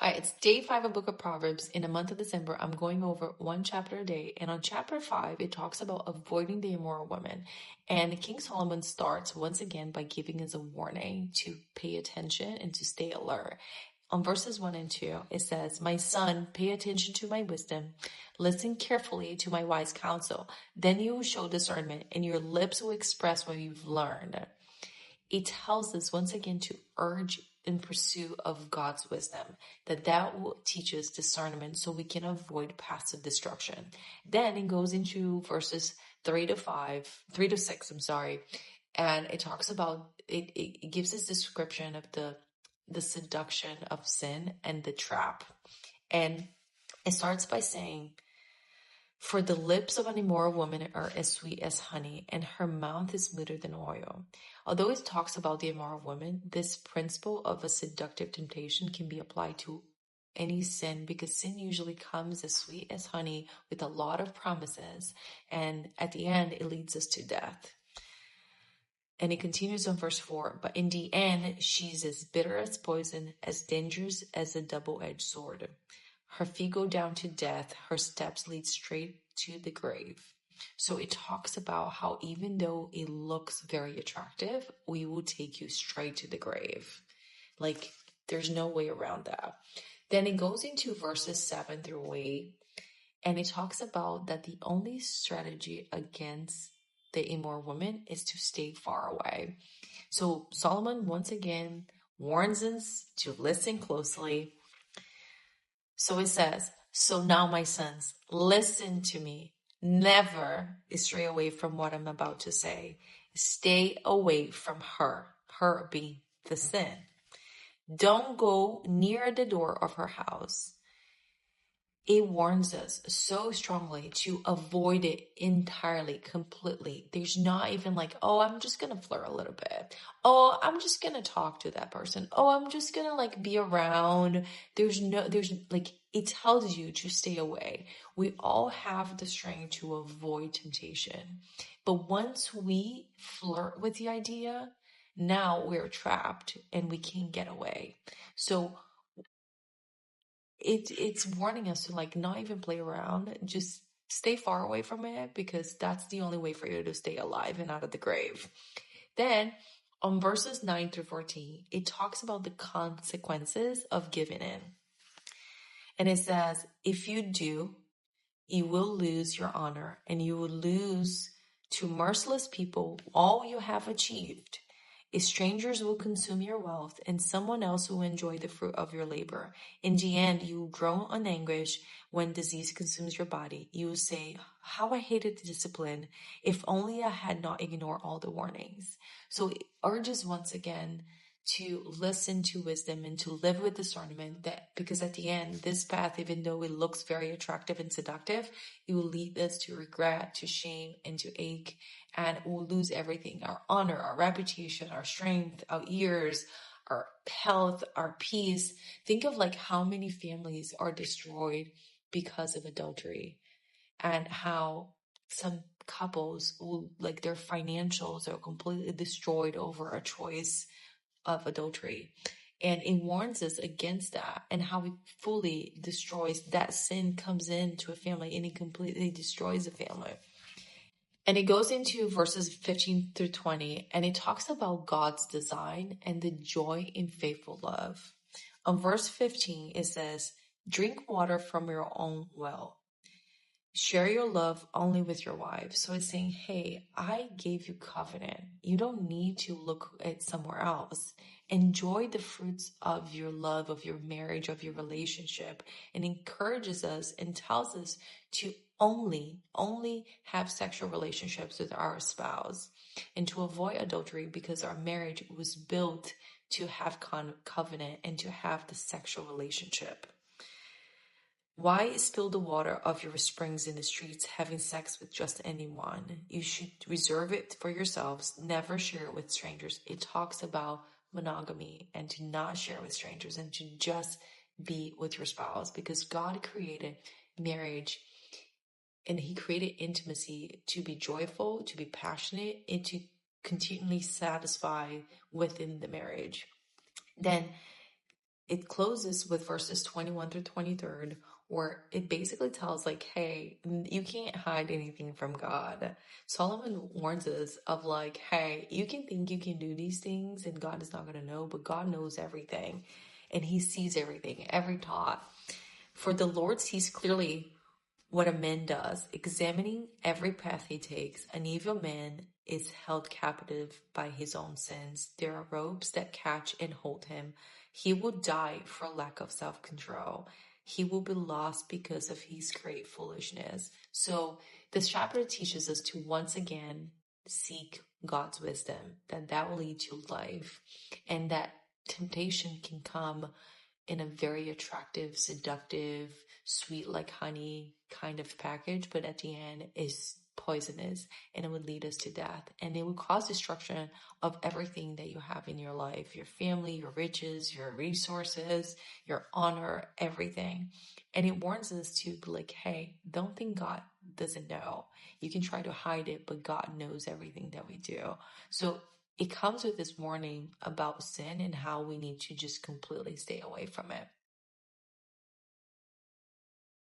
All right, it's day 5 of Book of Proverbs. In the month of December, I'm going over one chapter a day. And on chapter 5, it talks about avoiding the immoral woman. And King Solomon starts once again by giving us a warning to pay attention and to stay alert. On verses 1 and 2, it says, "My son, pay attention to my wisdom. Listen carefully to my wise counsel. Then you will show discernment, and your lips will express what you've learned." It tells us once again to urge in pursuit of God's wisdom, that will teach us discernment so we can avoid passive destruction. Then it goes into verses 3 to 6, and it talks about it gives us description of the seduction of sin and the trap. And it starts by saying, "For the lips of an immoral woman are as sweet as honey, and her mouth is smoother than oil." Although it talks about the immoral woman, this principle of a seductive temptation can be applied to any sin, because sin usually comes as sweet as honey with a lot of promises, and at the end it leads us to death. And it continues on verse 4, "But in the end she's as bitter as poison, as dangerous as a double-edged sword. Her feet go down to death, her steps lead straight to the grave." So it talks about how even though it looks very attractive, we will take you straight to the grave. Like, there's no way around that. Then it goes into verses 7 through 8, and it talks about that the only strategy against the immoral woman is to stay far away. So Solomon once again warns us to listen closely. So it says, "So now, my sons, listen to me. Never stray away from what I'm about to say. Stay away from her being the sin. Don't go near the door of her house." It warns us so strongly to avoid it entirely, completely. There's not even like, "Oh, I'm just going to flirt a little bit. Oh, I'm just going to talk to that person. Oh, I'm just going to like be around." There's like, it tells you to stay away. We all have the strength to avoid temptation. But once we flirt with the idea, now we're trapped and we can't get away. So it's warning us to like not even play around, just stay far away from it, because that's the only way for you to stay alive and out of the grave. Then on verses 9 through 14, it talks about the consequences of giving in. And it says, "If you do, you will lose your honor, and you will lose to merciless people all you have achieved. Strangers will consume your wealth, and someone else will enjoy the fruit of your labor. In the end, you will groan in anguish when disease consumes your body. You will say, 'How I hated the discipline. If only I had not ignored all the warnings.'" So it urges once again to listen to wisdom and to live with discernment, that because at the end, this path, even though it looks very attractive and seductive, it will lead us to regret, to shame, and to ache, and we'll lose everything: our honor, our reputation, our strength, our ears, our health, our peace. Think of like how many families are destroyed because of adultery, and how some couples will, like, their financials are completely destroyed over a choice of adultery. And it warns us against that, and how it fully destroys that. Sin comes into a family and it completely destroys a family. And it goes into verses 15 through 20, and it talks about God's design and the joy in faithful love. On verse 15, it says, "Drink water from your own well. Share your love only with your wife." So it's saying, hey, I gave you covenant. You don't need to look at somewhere else. Enjoy the fruits of your love, of your marriage, of your relationship, and encourages us and tells us to only have sexual relationships with our spouse, and to avoid adultery, because our marriage was built to have covenant and to have the sexual relationship. "Why spill the water of your springs in the streets, having sex with just anyone? You should reserve it for yourselves. Never share it with strangers." It talks about monogamy and to not share with strangers, and to just be with your spouse, because God created marriage and He created intimacy to be joyful, to be passionate, and to continually satisfy within the marriage. Then it closes with verses 21 through 23, where it basically tells like, hey, you can't hide anything from God. Solomon warns us of like, hey, you can think you can do these things and God is not going to know, but God knows everything and he sees everything, every thought. For the Lord sees clearly what a man does, examining every path he takes. An evil man is held captive by his own sins. There are ropes that catch and hold him. He will die for lack of self-control. He will be lost because of his great foolishness. So this chapter teaches us to once again seek God's wisdom, that will lead to life, and that temptation can come in a very attractive, seductive, sweet like honey kind of package, but at the end is poisonous and it would lead us to death. And it would cause destruction of everything that you have in your life, your family, your riches, your resources, your honor, everything. And it warns us to be like, hey, don't think God doesn't know. You can try to hide it, but God knows everything that we do. So it comes with this warning about sin and how we need to just completely stay away from it.